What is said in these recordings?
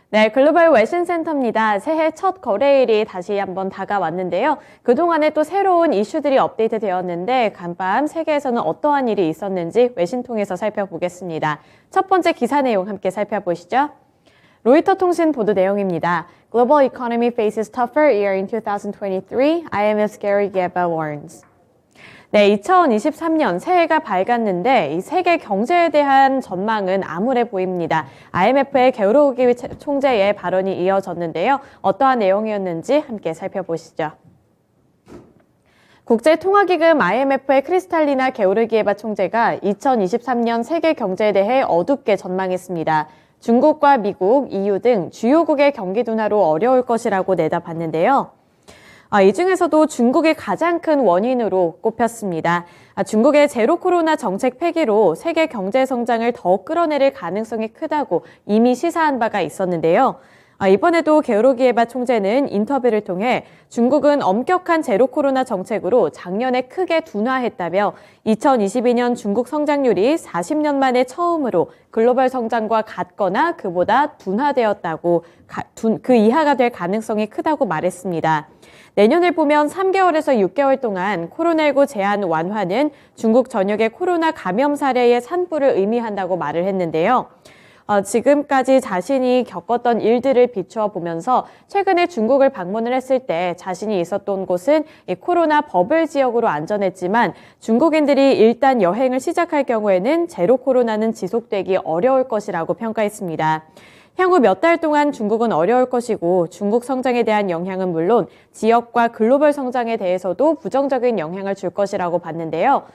네, 글로벌 웨신 센터입니다. 새해 첫 거래일이 다시 한번 다가왔는데요. 그동안에 또 새로운 이슈들이 업데이트 되었는데 간밤 세계에서는 어떠한 일이 있었는지 외신 통해서 살펴보겠습니다. 첫 번째 기사 내용 함께 살펴보시죠. 로이터 통신 보도 내용입니다. Global economy faces tougher year in 2023, IMF's Gary Geba warns. 네, 2023년 새해가 밝았는데 이 세계 경제에 대한 전망은 암울해 보입니다. IMF의 게오르기 총재의 발언이 이어졌는데요. 어떠한 내용이었는지 함께 살펴보시죠. 국제통화기금 IMF의 크리스탈리나 게오르기에바 총재가 2023년 세계 경제에 대해 어둡게 전망했습니다. 중국과 미국, EU 등 주요국의 경기 둔화로 어려울 것이라고 내다봤는데요. 이 중에서도 중국이 가장 큰 원인으로 꼽혔습니다. 중국의 제로 코로나 정책 폐기로 세계 경제 성장을 더 끌어내릴 가능성이 크다고 이미 시사한 바가 있었는데요. 이번에도 게오르기에바 총재는 인터뷰를 통해 중국은 엄격한 제로 코로나 정책으로 작년에 크게 둔화했다며 2022년 중국 성장률이 40년 만에 처음으로 글로벌 성장과 같거나 그보다 둔화되었다고 그 이하가 될 가능성이 크다고 말했습니다. 내년을 보면 3개월에서 6개월 동안 코로나19 제한 완화는 중국 전역의 코로나 감염 사례의 산불을 의미한다고 말을 했는데요. 지금까지 자신이 겪었던 일들을 비추어 보면서 최근에 중국을 방문을 했을 때 자신이 있었던 곳은 이 코로나 버블 지역으로 안전했지만 중국인들이 일단 여행을 시작할 경우에는 제로 코로나는 지속되기 어려울 것이라고 평가했습니다. 향후 몇 달 동안 중국은 어려울 것이고 중국 성장에 대한 영향은 물론 지역과 글로벌 성장에 대해서도 부정적인 영향을 줄 것이라고 봤는데요.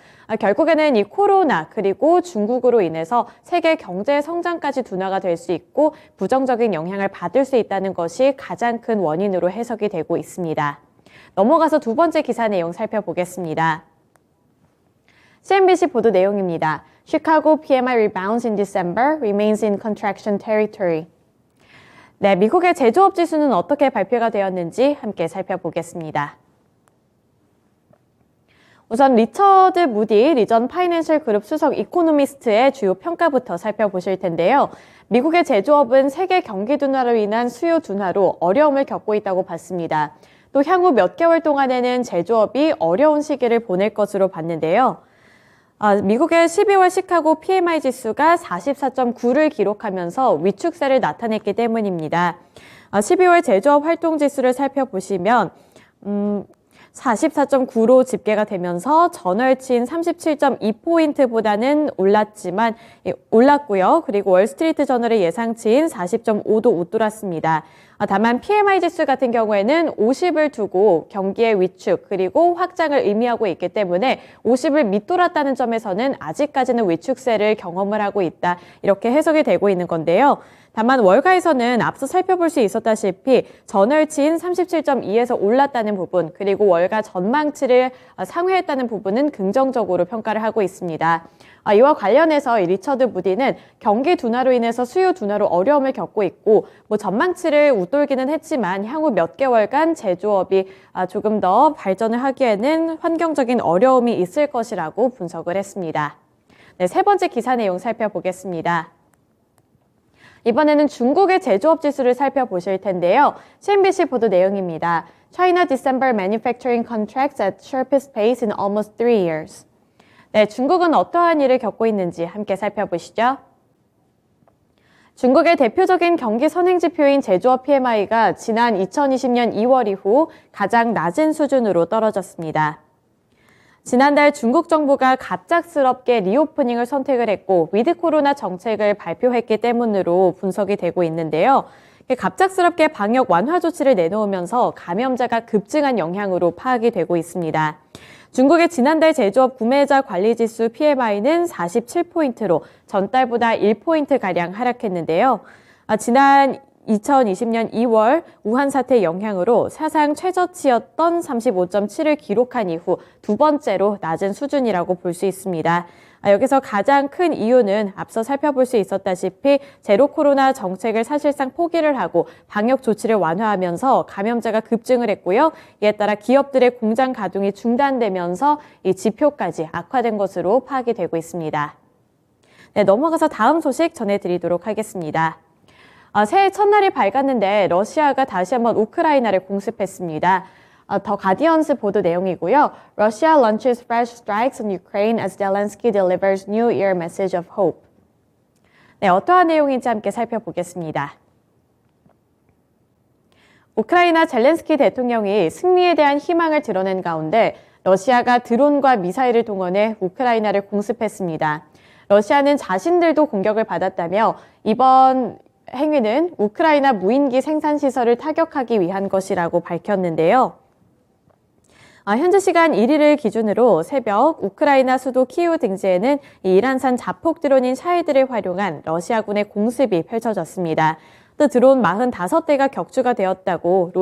결국에는 이 코로나 그리고 중국으로 인해서 세계 경제 성장까지 둔화가 될 수 있고 부정적인 영향을 받을 수 있다는 것이 가장 큰 원인으로 해석이 되고 있습니다. 넘어가서 두 번째 기사 내용 살펴보겠습니다. CNBC 보도 내용입니다. Chicago PMI rebounds in December, remains in contraction territory. 네, 미국의 제조업 지수는 어떻게 발표가 되었는지 함께 살펴보겠습니다. 우선 리처드 무디 리전 파이낸셜 그룹 수석 이코노미스트의 주요 평가부터 살펴보실 텐데요. 미국의 제조업은 세계 경기 둔화로 인한 수요 둔화로 어려움을 겪고 있다고 봤습니다. 또 향후 몇 개월 동안에는 제조업이 어려운 시기를 보낼 것으로 봤는데요. 미국의 12월 시카고 PMI 지수가 44.9를 기록하면서 위축세를 나타냈기 때문입니다. 12월 제조업 활동 지수를 살펴보시면 44.9로 집계가 되면서 전월치인 37.2포인트보다는 올랐고요. 그리고 월스트리트 저널의 예상치인 40.5도 웃돌았습니다. 다만 PMI 지수 같은 경우에는 50을 두고 경기의 위축 그리고 확장을 의미하고 있기 때문에 50을 밑돌았다는 점에서는 아직까지는 위축세를 경험을 하고 있다. 이렇게 해석이 되고 있는 건데요. 다만 월가에서는 앞서 살펴볼 수 있었다시피 전월치인 37.2에서 올랐다는 부분 그리고 월가 전망치를 상회했다는 부분은 긍정적으로 평가를 하고 있습니다. 이와 관련해서 리처드 무디는 경기 둔화로 인해서 수요 둔화로 어려움을 겪고 있고 전망치를 웃돌기는 했지만 향후 몇 개월간 제조업이 조금 더 발전을 하기에는 환경적인 어려움이 있을 것이라고 분석을 했습니다. 네, 세 번째 기사 내용 살펴보겠습니다. 이번에는 중국의 제조업 지수를 살펴보실 텐데요. CNBC 보도 내용입니다. China December manufacturing contracts at sharpest pace in almost 3 years. 네, 중국은 어떠한 일을 겪고 있는지 함께 살펴보시죠. 중국의 대표적인 경기 선행지표인 제조업 PMI가 지난 2020년 2월 이후 가장 낮은 수준으로 떨어졌습니다. 지난달 중국 정부가 갑작스럽게 리오프닝을 선택을 했고 위드 코로나 정책을 발표했기 때문으로 분석이 되고 있는데요. 갑작스럽게 방역 완화 조치를 내놓으면서 감염자가 급증한 영향으로 파악이 되고 있습니다. 중국의 지난달 제조업 구매자 관리지수 PMI는 47포인트로 전달보다 1포인트가량 하락했는데요. 지난 2020년 2월 우한 사태 영향으로 사상 최저치였던 35.7을 기록한 이후 두 번째로 낮은 수준이라고 볼 수 있습니다. 여기서 가장 큰 이유는 앞서 살펴볼 수 있었다시피 제로 코로나 정책을 사실상 포기를 하고 방역 조치를 완화하면서 감염자가 급증을 했고요. 이에 따라 기업들의 공장 가동이 중단되면서 이 지표까지 악화된 것으로 파악이 되고 있습니다. 네, 넘어가서 다음 소식 전해드리도록 하겠습니다. 새해 첫날이 밝았는데 러시아가 다시 한번 우크라이나를 공습했습니다. 더 가디언스 보도 내용이고요. Russia launches fresh strikes on Ukraine as Zelensky delivers New Year message of hope. 네, 어떠한 내용인지 함께 살펴보겠습니다. 우크라이나 젤렌스키 대통령이 승리에 대한 희망을 드러낸 가운데 러시아가 드론과 미사일을 동원해 우크라이나를 공습했습니다. 러시아는 자신들도 공격을 받았다며 이번 행위는 우크라이나 무인기 생산시설을 타격하기 위한 것이라고 밝혔는데요. 현지 시간 1일을 기준으로 새벽 우크라이나 수도 키이우 등지에는 이란산 자폭 드론인 샤헤드를 활용한 러시아군의 공습이 펼쳐졌습니다. 또 드론 45대가 격추가 되었다고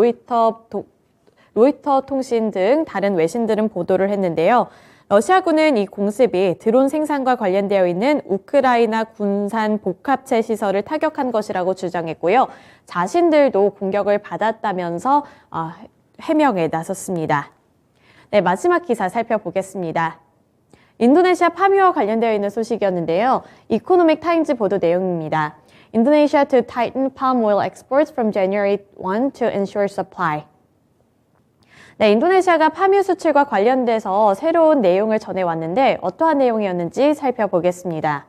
로이터 통신 등 다른 외신들은 보도를 했는데요. 러시아군은 이 공습이 드론 생산과 관련되어 있는 우크라이나 군산 복합체 시설을 타격한 것이라고 주장했고요. 자신들도 공격을 받았다면서 해명에 나섰습니다. 네, 마지막 기사 살펴보겠습니다. 인도네시아 파묘와 관련되어 있는 소식이었는데요. 이코노믹 타임즈 보도 내용입니다. Indonesia to tighten palm oil exports from January 1 to ensure supply. 네, 인도네시아가 파묘 수출과 관련돼서 새로운 내용을 전해왔는데 어떠한 내용이었는지 살펴보겠습니다.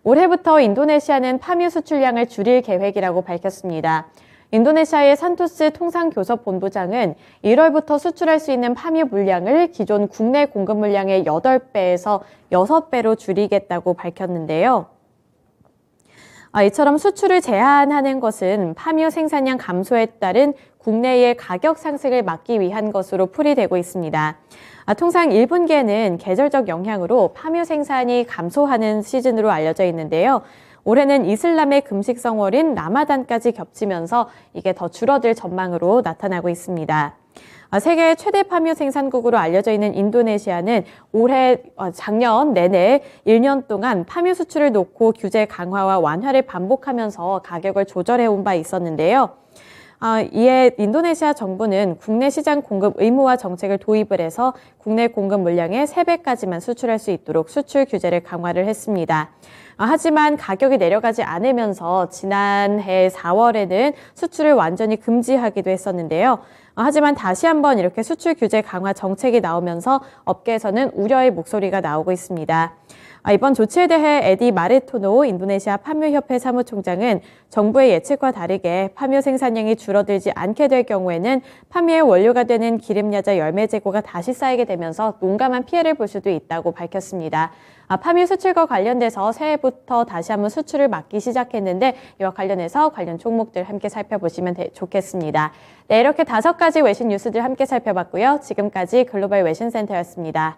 올해부터 인도네시아는 파묘 수출량을 줄일 계획이라고 밝혔습니다. 인도네시아의 산토스 통상교섭본부장은 1월부터 수출할 수 있는 파묘 물량을 기존 국내 공급 물량의 8배에서 6배로 줄이겠다고 밝혔는데요. 이처럼 수출을 제한하는 것은 파묘 생산량 감소에 따른 국내의 가격 상승을 막기 위한 것으로 풀이되고 있습니다. 통상 1분기에는 계절적 영향으로 파묘 생산이 감소하는 시즌으로 알려져 있는데요. 올해는 이슬람의 금식성월인 라마단까지 겹치면서 이게 더 줄어들 전망으로 나타나고 있습니다. 세계 최대 파묘 생산국으로 알려져 있는 인도네시아는 작년 내내 1년 동안 파묘 수출을 놓고 규제 강화와 완화를 반복하면서 가격을 조절해온 바 있었는데요. 이에 인도네시아 정부는 국내 시장 공급 의무화 정책을 도입을 해서 국내 공급 물량의 3배까지만 수출할 수 있도록 수출 규제를 강화를 했습니다. 하지만 가격이 내려가지 않으면서 지난해 4월에는 수출을 완전히 금지하기도 했었는데요. 하지만 다시 한번 이렇게 수출 규제 강화 정책이 나오면서 업계에서는 우려의 목소리가 나오고 있습니다. 이번 조치에 대해 에디 마르토노 인도네시아 파묘협회 사무총장은 정부의 예측과 다르게 파묘 생산량이 줄어들지 않게 될 경우에는 파묘의 원료가 되는 기름야자 열매 재고가 다시 쌓이게 되면서 농가만 피해를 볼 수도 있다고 밝혔습니다. 파묘 수출과 관련돼서 새해부터 다시 한번 수출을 막기 시작했는데 이와 관련해서 관련 종목들 함께 살펴보시면 좋겠습니다. 네, 이렇게 5가지 외신 뉴스들 함께 살펴봤고요. 지금까지 글로벌 외신센터였습니다.